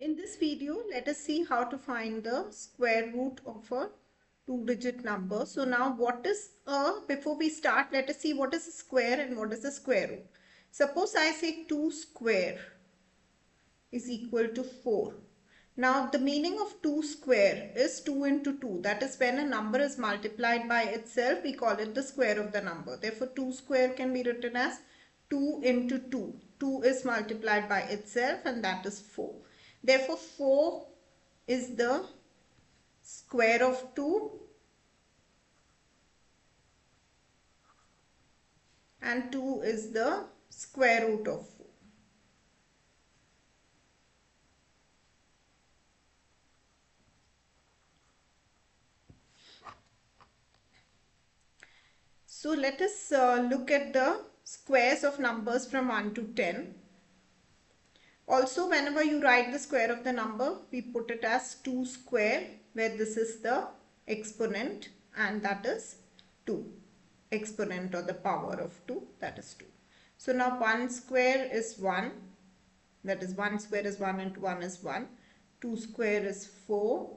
In this video, let us see how to find the square root of a two-digit number. So now before we start, let us see what is a square and what is a square root. Suppose I say 2 square is equal to 4. Now the meaning of 2 square is 2 into 2. That is when a number is multiplied by itself, we call it the square of the number. Therefore 2 square can be written as 2 into 2. 2 is multiplied by itself and that is 4. Therefore 4 is the square of 2 and 2 is the square root of 4. So let us look at the squares of numbers from 1 to 10. Also, whenever you write the square of the number, we put it as 2 square, where this is the exponent and that is 2. Exponent or the power of 2, that is 2. So now 1 square is 1, that is 1 square is 1 into 1 is 1. 2 square is 4,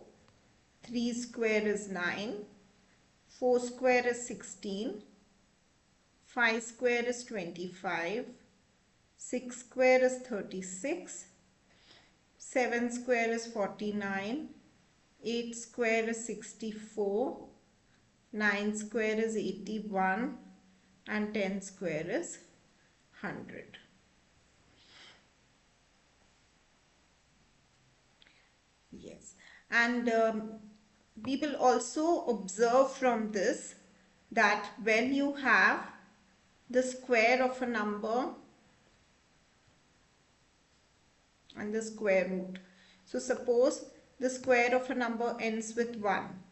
3 square is 9, 4 square is 16, 5 square is 25, 6 square is 36, 7 square is 49, 8 square is 64, 9 square is 81 and 10 square is 100. Yes, and we will also observe from this that when you have the square of a number and the square root. So suppose the square of a number ends with 1.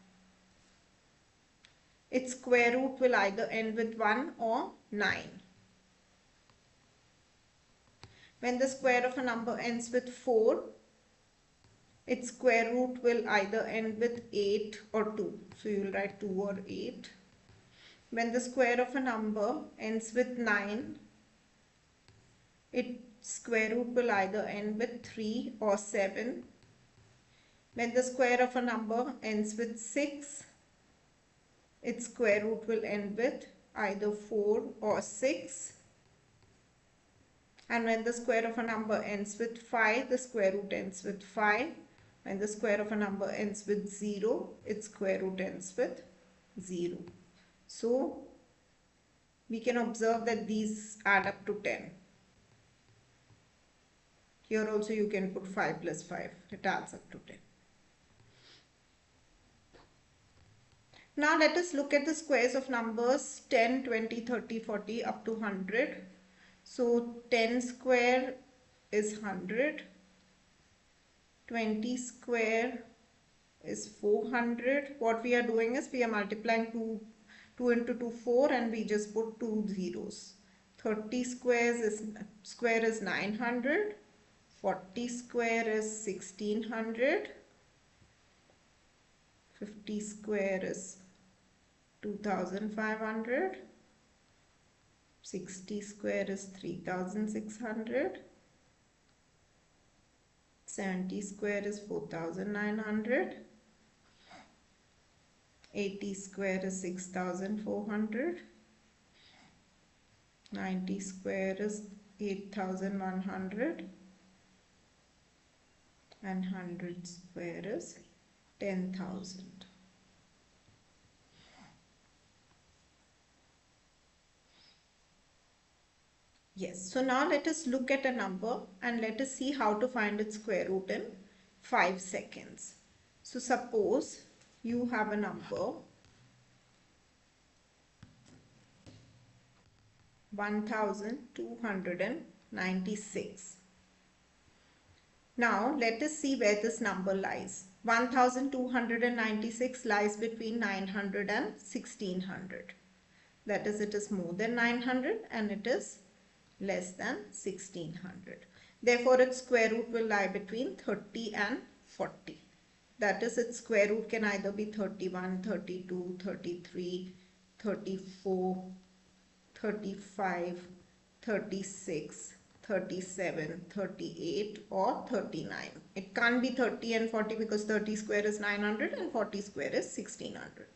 Its square root will either end with 1 or 9. When the square of a number ends with 4, its square root will either end with 8 or 2. So you will write 2 or 8. When the square of a number ends with 9, its square root will either end with 3 or 7. When the square of a number ends with 6, its square root will end with either 4 or 6. And when the square of a number ends with 5, the square root ends with 5. When the square of a number ends with 0, its square root ends with 0. So we can observe that these add up to 10. Here also you can put 5 plus 5. It adds up to 10. Now let us look at the squares of numbers 10, 20, 30, 40 up to 100. So 10 square is 100. 20 square is 400. What we are doing is we are multiplying 2 into 2, 4 and we just put 2 zeros. 30 square is 900. 40 square is 1600. 50 square is 2500. 60 square is 3600. 70 square is 4900. 80 square is 6400. 90 square is 8100. And 100 square is 10,000. Yes, so now let us look at a number and let us see how to find its square root in 5 seconds. So suppose you have a number 1296. Now let us see where this number lies. 1296 lies between 900 and 1600. That is, it is more than 900 and it is less than 1600. Therefore, its square root will lie between 30 and 40. That is, its square root can either be 31, 32, 33, 34, 35, 36, 37, 38 or 39. It can't be 30 and 40 because 30 square is 900 and 40 square is 1600.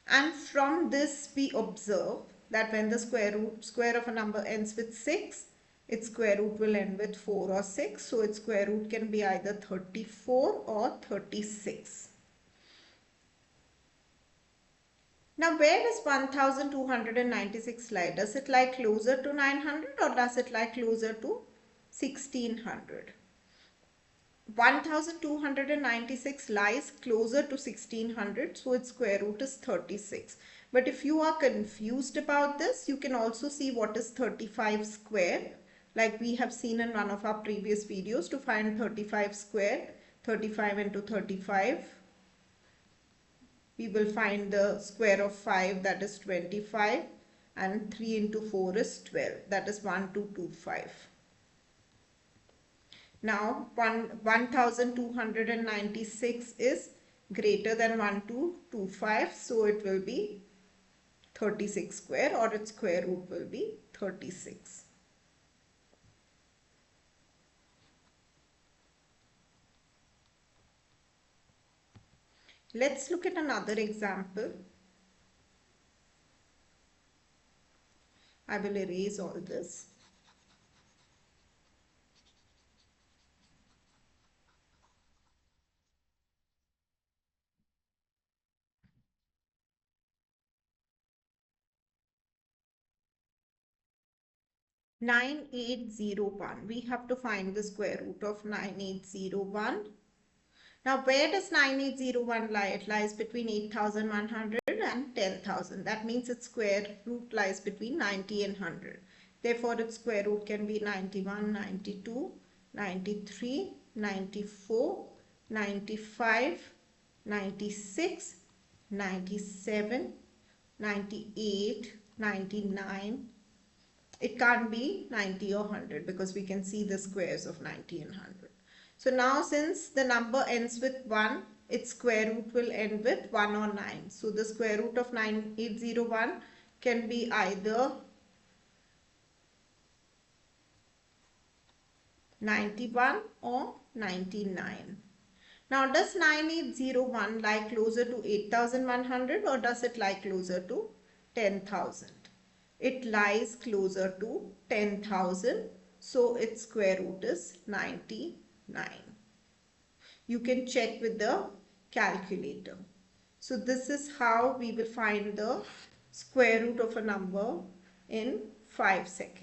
And from this we observe that when the square of a number ends with 6, its square root will end with 4 or 6. So its square root can be either 34 or 36. Now where does 1296 lie? Does it lie closer to 900 or does it lie closer to 1600? 1296 lies closer to 1600, so its square root is 36. But if you are confused about this, you can also see what is 35 square, like we have seen in one of our previous videos. To find 35 square, 35 into 35, we will find the square of 5, that is 25, and 3 into 4 is 12, that is 1225. Now 1296 is greater than 1225, so it will be 36 square, or its square root will be 36. Let's look at another example. I will erase all this. Nine eight zero one. We have to find the square root of 9801. Now where does 9801 lie? It lies between 8100 and 10,000. That means its square root lies between 90 and 100. Therefore its square root can be 91, 92, 93, 94, 95, 96, 97, 98, 99. It can't be 90 or 100 because we can see the squares of 90 and 100. So now since the number ends with 1, its square root will end with 1 or 9. So the square root of 9801 can be either 91 or 99. Now does 9801 lie closer to 8100 or does it lie closer to 10,000? It lies closer to 10,000. So its square root is 99. You can check with the calculator. So this is how we will find the square root of a number in 5 seconds.